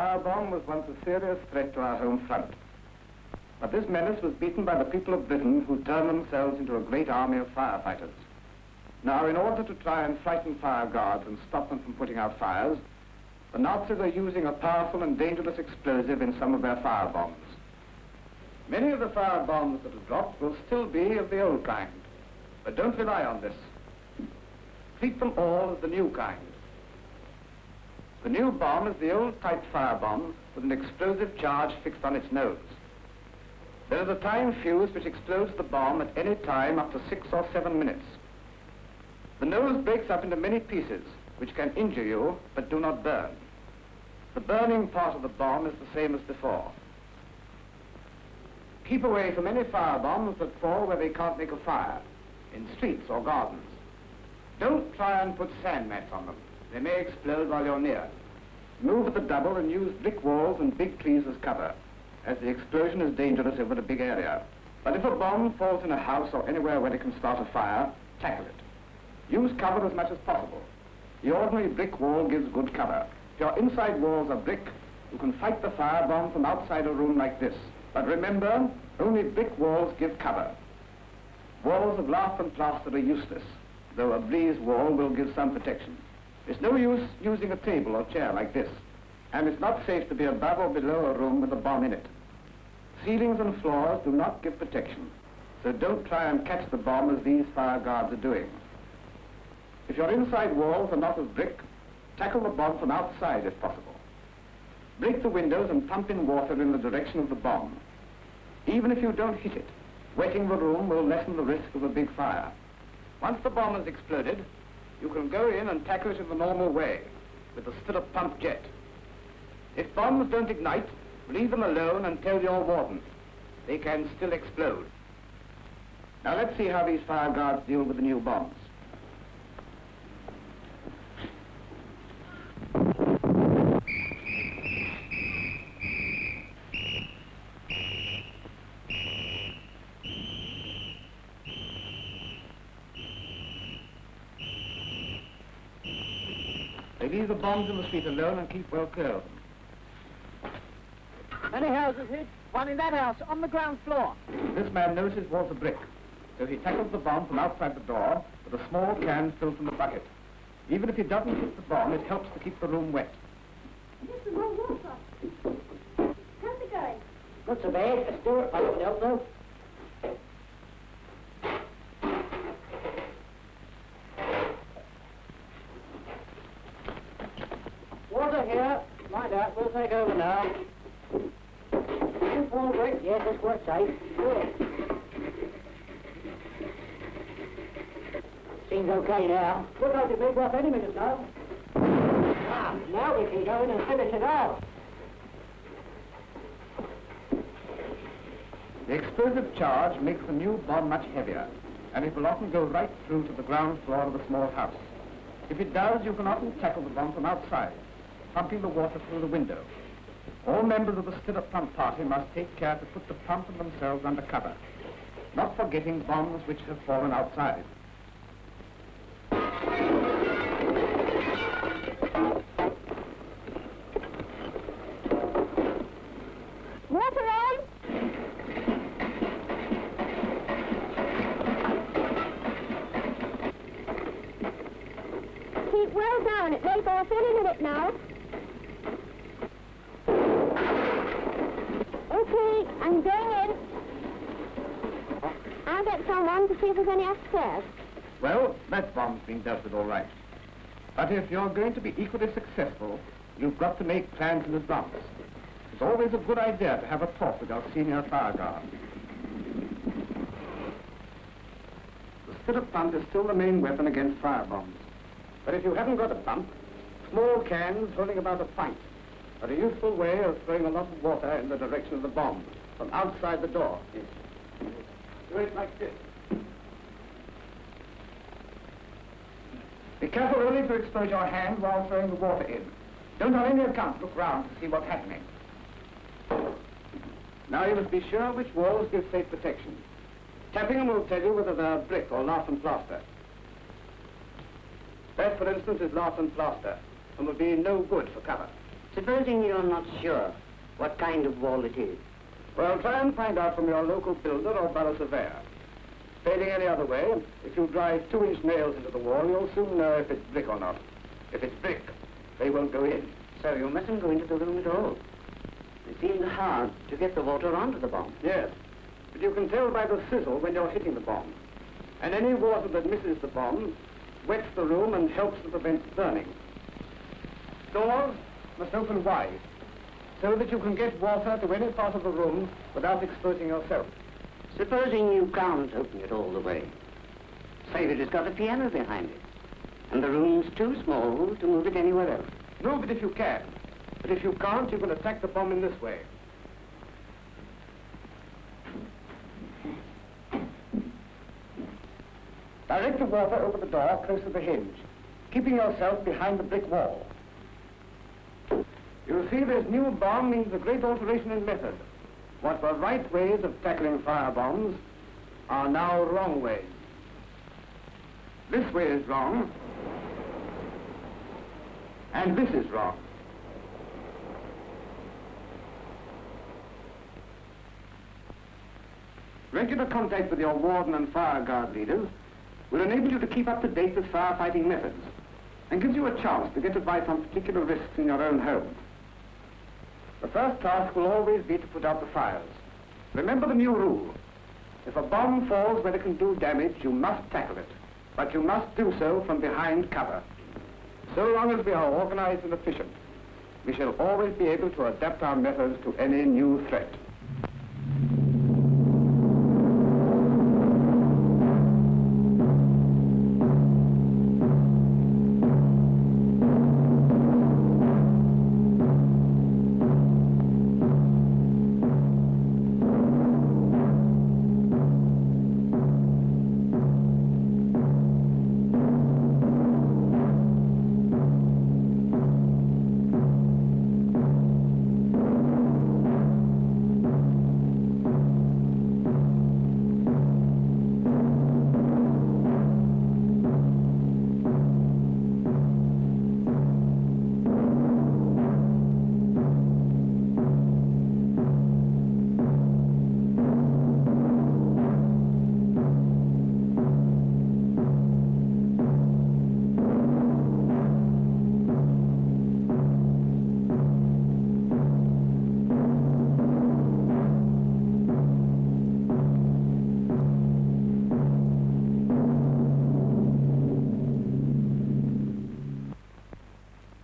firebomb was once a serious threat to our home front. But this menace was beaten by the people of Britain, who turned themselves into a great army of firefighters. Now, in order to try and frighten fire guards and stop them from putting out fires, the Nazis are using a powerful and dangerous explosive in some of their firebombs. Many of the firebombs that are dropped will still be of the old kind, but don't rely on this. Treat them all as the new kind. The new bomb is the old type firebomb with an explosive charge fixed on its nose. There is a time fuse which explodes the bomb at any time up to 6 or 7 minutes. The nose breaks up into many pieces which can injure you but do not burn. The burning part of the bomb is the same as before. Keep away from any firebombs that fall where they can't make a fire, in streets or gardens. Don't try and put sand mats on them. They may explode while you're near. Move at the double and use brick walls and big trees as cover, as the explosion is dangerous over a big area. But if a bomb falls in a house or anywhere where it can start a fire, tackle it. Use cover as much as possible. The ordinary brick wall gives good cover. If your inside walls are brick, you can fight the firebomb from outside a room like this. But remember, only brick walls give cover. Walls of lath and plaster are useless, though a breeze wall will give some protection. It's no use using a table or chair like this, and it's not safe to be above or below a room with a bomb in it. Ceilings and floors do not give protection, so don't try and catch the bomb as these fire guards are doing. If your inside walls are not of brick, tackle the bomb from outside if possible. Break the windows and pump in water in the direction of the bomb. Even if you don't hit it, wetting the room will lessen the risk of a big fire. Once the bomb has exploded, you can go in and tackle it in the normal way, with the stirrup pump jet. If bombs don't ignite, leave them alone and tell your warden. They can still explode. Now let's see how these fire guards deal with the new bombs. They leave the bombs in the street alone and keep well clear of them. Many houses hit. One in that house, on the ground floor. This man knows his walls are brick, so he tackles the bomb from outside the door with a small can filled from the bucket. Even if he doesn't hit the bomb, it helps to keep the room wet. Listen, more water. How's it going? Not so bad. A stir, I don't help though. Water here. Mind out, we'll take over now. All brick, yes, that's quite safe. Good. Seems okay now. Look like it may go up any minute now. Ah, now we can go in and finish it out. The explosive charge makes the new bomb much heavier, and it will often go right through to the ground floor of the small house. If it does, you can often tackle the bomb from outside, pumping the water through the window. All members of the stirrup pump party must take care to put the pump and themselves under cover, not forgetting bombs which have fallen outside. Water on? Keep well down. It may go off any minute now. Okay, I'm going in. I'll get someone to see if there's any upstairs. Well, that bomb's been dealt with all right. But if you're going to be equally successful, you've got to make plans in advance. It's always a good idea to have a talk with your senior fire guard. The stirrup pump is still the main weapon against fire bombs. But if you haven't got a pump, small cans holding about a pint are a useful way of throwing a lot of water in the direction of the bomb, from outside the door. Do it like this. Be careful only to expose your hand while throwing the water in. Don't on any account look round to see what's happening. Now you must be sure which walls give safe protection. Tapping them will tell you whether they're brick or lath and plaster. That, for instance, is lath and plaster, and will be no good for cover. Supposing you're not sure what kind of wall it is. Well, try and find out from your local builder or borough surveyor. Failing any other way, if you drive 2-inch nails into the wall, you'll soon know if it's brick or not. If it's brick, they won't go in. So you mustn't go into the room at all. It seems hard to get the water onto the bomb. Yes, but you can tell by the sizzle when you're hitting the bomb. And any water that misses the bomb wets the room and helps to prevent burning. Doors must open wide, so that you can get water to any part of the room without exposing yourself. Supposing you can't open it all the way. Say that it's got a piano behind it, and the room's too small to move it anywhere else. Move it if you can, but if you can't, you can attack the bomb in this way. Direct the water over the door close to the hinge, keeping yourself behind the brick wall. You see, this new bomb means a great alteration in method. What were right ways of tackling fire bombs are now wrong ways. This way is wrong, and this is wrong. Regular contact with your warden and fire guard leaders will enable you to keep up to date with firefighting methods and gives you a chance to get advice on particular risks in your own home. The first task will always be to put out the fires. Remember the new rule. If a bomb falls where it can do damage, you must tackle it. But you must do so from behind cover. So long as we are organized and efficient, we shall always be able to adapt our methods to any new threat.